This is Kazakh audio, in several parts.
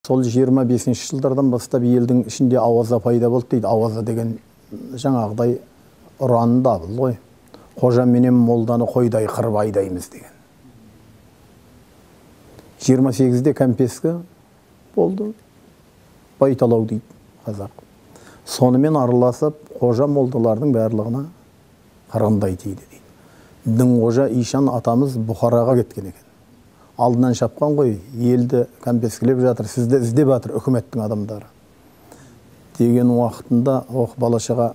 Сол 25 жылдардан бастап елдің ішінде ауаза пайда болды дейді. Ауаза деген жаңағыдай ұранын дабыл ғой. Қожа менен молданы қойдай қырып айдаймыз деген. 28-де кәмпескі болды. Байталау дейді қазақ. Сонымен араласып, қожа молдалардың барлығына қырғындай тиді дейді. Дін қожа Ишан атамыз Бұхараға кеткен екен. Алдынан шапқан ғой, елді кәмпескілеп жатыр, сізді іздеп жатыр үкіметтің адамдары. Деген уақытында, балашаға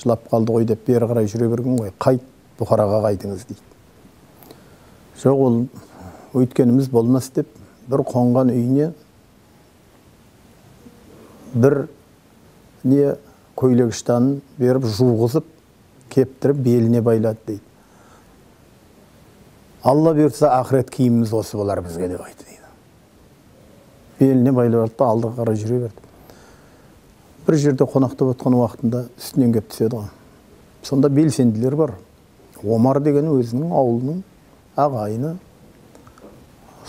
жылап қалды ғой деп бері қарай жүре берген ғой, қайт, Бұхараға қайтыңыз дейді. Жоқ, ол өйткеніміз болмас деп, бір қонған үйіне бір не көйлегіштанын беріп жуғызып, кептіріп беліне байлады дейді. Алла берсе ақырет киіміміз осы болар бізге деп айтты дейді. Беліне байлап алды да алдыға қарай жүре берді. Бір жерде қонақтап отқан уақытында үстінен кеп түседі ғой. Сонда белсенділер бар. Омар деген өзінің ауылының ағайыны.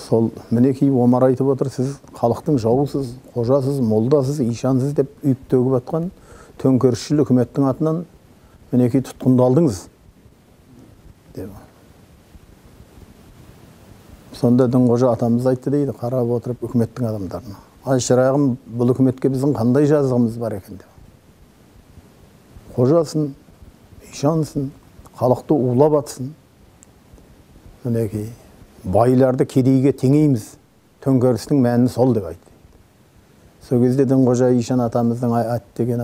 Сол мінекей Омар айтып отыр, сіз халықтың жауысыз, қожасыз, молдасыз, ишансыз деп үйіп төгіп атқан төңкерісшіл үкіметтің атынан мінекей тұтқындалдыңыз деп. Сонда дін қожа атамыз айтты дейді, қарап отырып үкіметтің адамдарына. Ай шырағым, бұл үкіметке біздің қандай жазығымыз бар екен деп. Қожасын, ишансын, халықты улап атсын. Мінекей, байларды кедейге теңейміз. Төңкерістің мәні сол деп айтты. Сол кезде дін қожа Ишан атамыздың деген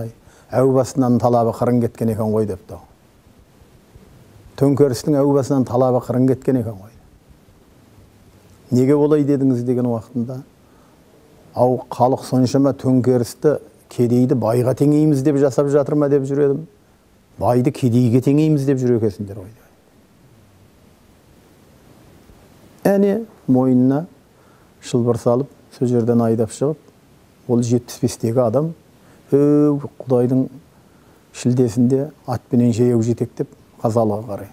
әу басынан талабы қырын кеткен екен ғой депті. Төңкерістің әу басынан талабы қырын кеткен екен ғой. Неге олай дедіңіз деген уақытында, халық соншама төңкерісті кедейді байға теңейміз деп жасап жатыр ма деп жүредім. Байды кедейге теңейміз деп жүр екенсіңдер ғой. Әне мойнына шылбыр салып, сол жерден айдап шығып, ол 75-тегі адам Құдайдың шілдесінде атпенен жаяу жетектеп Қазалыға қарай.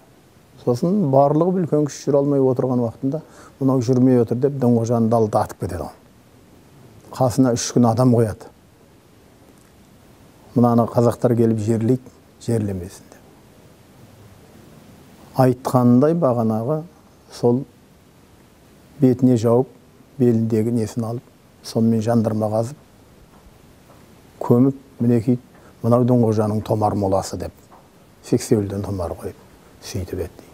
Сосын барлығы бір үлкен күш жүре алмай отырған уақытында, мынау жүрмей отыр деп дін қожаны далда атып кетеді. Қасына 3 күн адам қояды. Мынаны қазақтар келіп жерлейді, жерлемесін деп. Айтқанындай бағанағы сол бетіне жауып, беліндегі несін алып, сонымен жандарма қазып, көміп, мінекей, мынау дін қожаның томар моласы деп, сексеуілден томар қойып, сөйтіп етті.